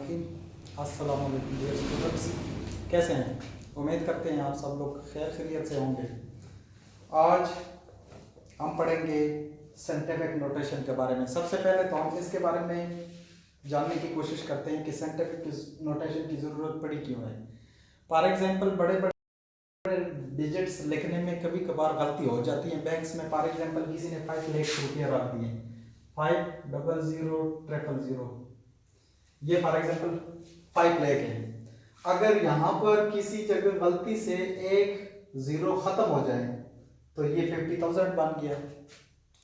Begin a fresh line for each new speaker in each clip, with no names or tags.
रहीम। अस्सलाम वालेकुम dear students, कैसे हैं? उम्मीद करते हैं आप सब लोग खैर खैरियत से होंगे। आज हम पढ़ेंगे साइंटिफिक नोटेशन के बारे में। सबसे पहले तो हम इसके बारे में जानने की कोशिश करते हैं कि साइंटिफिक नोटेशन की ज़रूरत पड़ी क्यों है। फॉर एग्जांपल बड़े बड़े डिजिट्स लिखने में कभी कभार गलती हो जाती है। बैंक्स में फॉर एग्जांपल किसी ने 5 लाख रुपये रख दिए, 500000, ये फॉर एग्जांपल 5 लाख है। अगर यहाँ पर किसी जगह गलती से एक जीरो खत्म हो जाए तो ये 50,000 बन गया,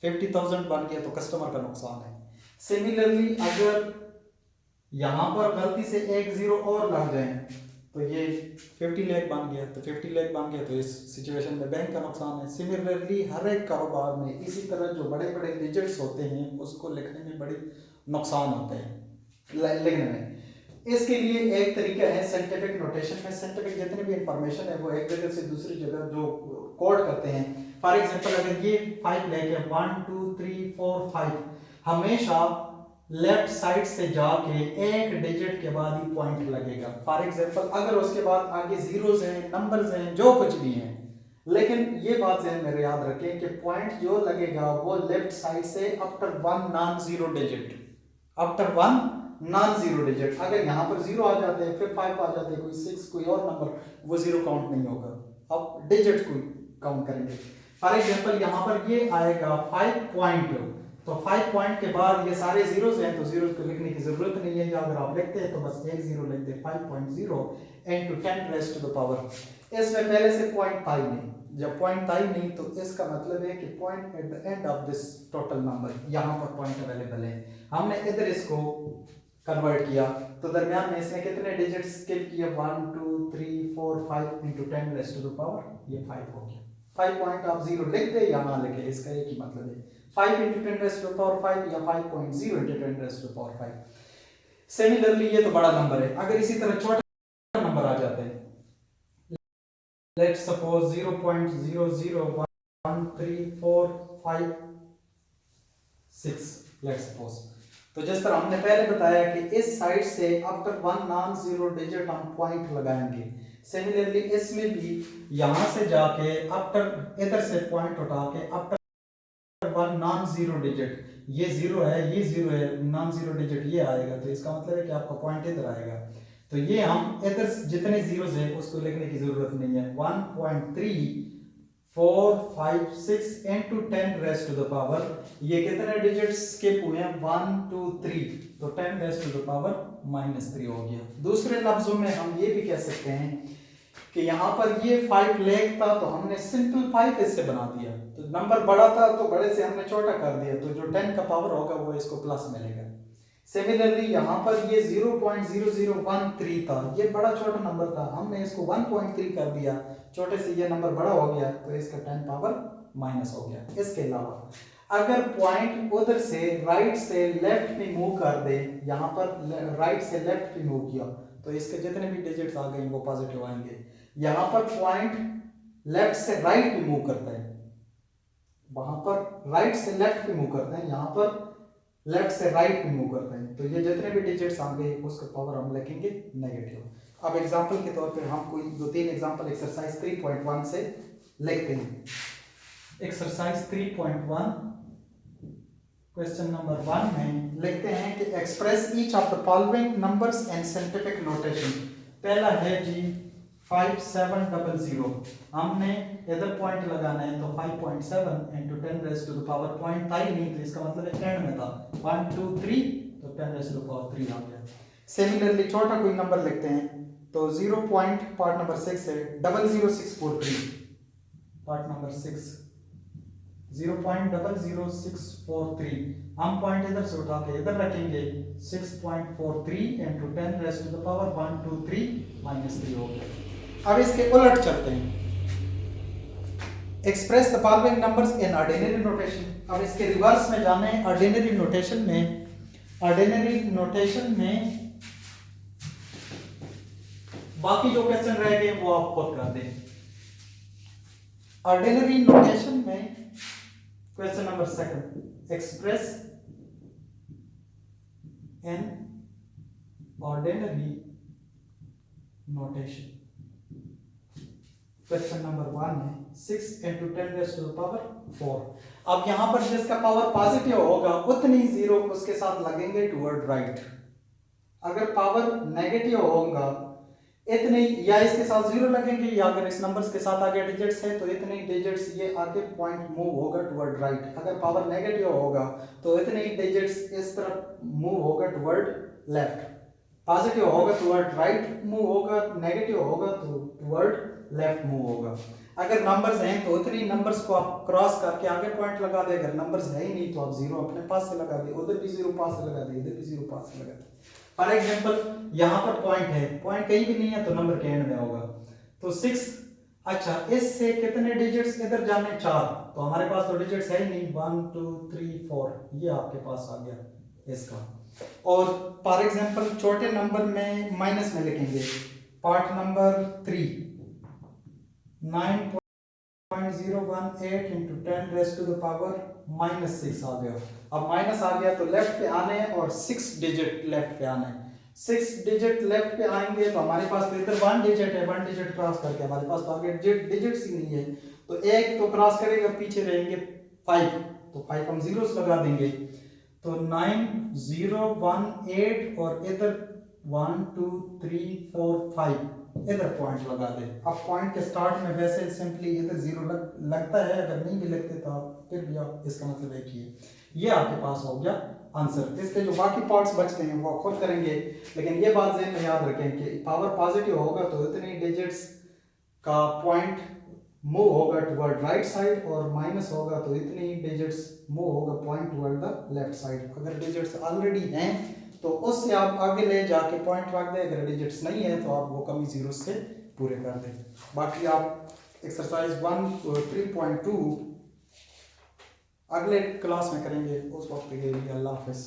50,000 बन गया तो कस्टमर का नुकसान है। सिमिलरली अगर यहाँ पर गलती से एक जीरो और लग जाए तो ये 50 लाख बन गया, तो 50 लाख बन गया तो इस सिचुएशन में बैंक का नुकसान है। सिमिलरली हर एक कारोबार में इसी तरह जो बड़े बड़े डिजिट्स होते हैं उसको लिखने में बड़ी नुकसान होते हैं लिखने में। इसके लिए एक तरीका है साइंटिफिक नोटेशन में। साइंटिफिक जितनी भी इंफॉर्मेशन है वो एक जगह से दूसरी जगह जो कोड करते हैं। फॉर एग्जांपल अगर ये 5 लाख है, 1 2 3 4 5, हमेशा लेफ्ट साइड से जाके एक डिजिट के बाद ही पॉइंट लगेगा। फॉर एग्जांपल अगर उसके बाद आगे जीरोस हैं, नंबर्स हैं, जो कुछ भी हैं, लेकिन ये बात ध्यान में याद रखें कि पॉइंट जो लगेगा वो लेफ्ट साइड से after 1 non zero digit, after 1 non zero digit. अगर यहाँ पर जीरो आ जाते हैं, फिर 5 आ जाते हैं, कोई 6 कोई और नंबर, वो जीरो काउंट नहीं होगा, अब डिजिट को काउंट करेंगे। फॉर एग्जांपल यहाँ पर ये आएगा 5 पॉइंट, तो 5 पॉइंट के बाद ये सारे जीरोस हैं तो जीरोस को लिखने की जरूरत नहीं है, या अगर आप लिखते हैं तो बस एक जीरो लिखते हैं, 5.0 into 10 raised to the power। इसमें पहले से पॉइंट था ही नहीं, जब पॉइंट था ही नहीं तो इसका मतलब है कि point at the end of this total number, यहाँ पर पॉइंट अवेलेबल है। हमने इधर इसको कन्वर्ट किया तो दरमियान में इसने कितने डिजिट्स स्किप किए, 1 2 3 4 5 into 10 raised to the power, ये 5 हो गया। 5 पॉइंट आप जीरो लिख दे या ना लिखे, इसका एक ही मतलब है, 5 into 10 raised to the power 5 या 5.0 into 10 raised to the power 5। Similarly ये तो बड़ा नंबर है। अगर इसी तरह छोटे नंबर आ जाते हैं, लेट्स सपोज 0.0013456, लेट्स सपोज। तो जिस तरह हमने पहले बताया कि इस साइड से आफ्टर 1 नॉन जीरो डिजिट हम पॉइंट लगाएंगे, सिमिलरली इसमें भी यहां से जाके आफ्टर इधर से पॉइंट उठा के आफ्टर 1 नॉन जीरो डिजिट, ये जीरो है, ये जीरो है, नॉन जीरो डिजिट ये आएगा, तो इसका मतलब है कि आपका पॉइंट इधर आएगा। तो ये हम इधर जितने जीरोस हैं उसको लिखने की जरूरत नहीं है। 1.3456 into 10 raised to the power, ये कितने डिजिट्स स्किप हुए हैं, 1 2 3, तो 10 raised to the power -3 हो गया। दूसरे लफ्जों में हम ये भी कह सकते हैं कि यहाँ पर ये 5 लाख था तो हमने सिंपलीफाई इससे बना दिया, तो नंबर बड़ा था तो बड़े से हमने छोटा कर दिया, तो जो 10 का पावर होगा वो इसको प्लस मिलेगा। सिमिलरली यहाँ पर ये 0.0013 था, ये बड़ा छोटा नंबर था, हमने इसको 1.3 कर दिया, छोटे से ये नंबर बड़ा हो गया तो इसका 10 पावर माइनस हो गया। इसके अलावा अगर पॉइंट उधर से राइट से लेफ्ट में मूव कर दे, यहाँ पर राइट से लेफ्ट पे मूव किया तो इसके जितने भी डिजिट्स आ गए वो पॉजिटिव आएंगे। यहाँ पर पॉइंट लेफ्ट से राइट पे मूव करता है, वहां पर राइट से लेफ्ट पे मूव करते हैं, यहाँ पर लेफ्ट से राइट पे मूव करते हैं, तो ये जितने भी डिजिट्स आएंगे उसका पावर हम लिखेंगे नेगेटिव। अब एग्जांपल के तौर पे हम कोई 2-3 एग्जांपल एक्सरसाइज 3.1 से लिखते हैं। एक्सरसाइज 3.1 क्वेश्चन नंबर 1 में लिखते हैं कि express each of the following numbers in scientific notation. पहला है जी 5700, हमने इधर पॉइंट लगाना है तो 5.7 into 10 raised to the power, point था ही नहीं तो इसका मतलब है एंड में था, 1 2 3 तो 10 raised to the power 3 आ गया। सिमिलरली छोटा कोई नंबर लिखते हैं तो 0 पॉइंट पार्ट नंबर 6 है 00643, पार्ट नंबर 6 0.00643, हम पॉइंट इधर से उठा के इधर रखेंगे, 6.43 into 10 raised to the power 1 2 3 -3 हो गया। अब इसके उलट चलते हैं, express the following numbers in ordinary notation. अब इसके रिवर्स में जाना है, ऑर्डिनरी नोटेशन में, ऑर्डिनरी नोटेशन में बाकी जो क्वेश्चन रह गए वो आप खुद कर दें। ऑर्डिनरी नोटेशन में question number 2, express in ordinary notation. Question number 1 है 6 into 10 raised to the power 4। अब यहां पर जिसका पावर पॉजिटिव होगा उतनी जीरो उसके साथ लगेंगे टुवर्ड राइट। अगर पावर नेगेटिव होगा इतने या इसके साथ जीरो लगेंगे, या अगर इस नंबर्स के साथ आगे डिजिट्स है तो इतने डिजिट्स ये आगे पॉइंट मूव होगा टुवर्ड राइट। अगर पावर नेगेटिव होगा तो इतने डिजिट्स इस तरफ मूव होगा टुवर्ड लेफ्ट। पॉजिटिव होगा टुवर्ड राइट मूव होगा, नेगेटिव होगा तो टुवर्ड लेफ्ट मूव होगा। अगर नंबर्स हैं तो उतनी नंबर्स को आप क्रॉस करके आगे पॉइंट लगा दे। अगर नंबर्स है ही नहीं तो आप जीरो अपने पास से लगा दे, उधर भी जीरो पास से लगा दे, इधर भी जीरो पास से लगा दे। फॉर एग्जांपल यहाँ पर पॉइंट है, पॉइंट कहीं भी नहीं है तो नंबर के एंड में होगा। तो 6, अच्छा इससे कितने डिजिट्स इधर जाने 4, तो हमारे पास तो डिजिट्स है ही नहीं, 1 2 3 4 ये आपके पास आ गया इसका। और फॉर एग्जांपल छोटे नंबर में माइनस में लिखेंगे, part number 3 9.018 into 10 raised to the power -6 आ गया। अब माइनस आ गया तो लेफ्ट पे आने हैं और 6 डिजिट लेफ्ट पे आने हैं। 6 डिजिट लेफ्ट पे आएंगे तो हमारे पास तो इधर 1 डिजिट है, 1 डिजिट क्रॉस करके हमारे पास तो आगे डिजिट्स ही नहीं है, तो एक तो क्रॉस करेगा, पीछे रहेंगे 5, तो 5 हम जीरोस लगा देंगे। तो 9018 और इधर 1 2 3 4 5 इधर पॉइंट लगा दे। अब पॉइंट के स्टार्ट में वैसे सिंपली इधर जीरो लगता है, अगर नहीं भी लगते तो आप फिर भी आप इसका मतलब है कि ये आपके पास हो गया आंसर। इसके जो बाकी पार्ट्स बचते हैं वो खुद करेंगे, लेकिन ये बात ज़हन में याद रखें कि पावर पॉजिटिव होगा तो इतने डिजिट्स का पॉइंट मूव होगा टुवर्ड राइट साइड, और माइनस होगा तो इतने ही डिजिट्स मूव होगा point toward the left side. अगर डिजिट्स ऑलरेडी हैं तो उससे आप आगे ले जाके पॉइंट रख दें, अगर डिजिट्स नहीं है तो आप वो कमी जीरो से पूरे कर दें। बाकी आप एक्सरसाइज 1 3.2 अगले क्लास में करेंगे, उस वक्त के लिए अल्लाह हाफिज़।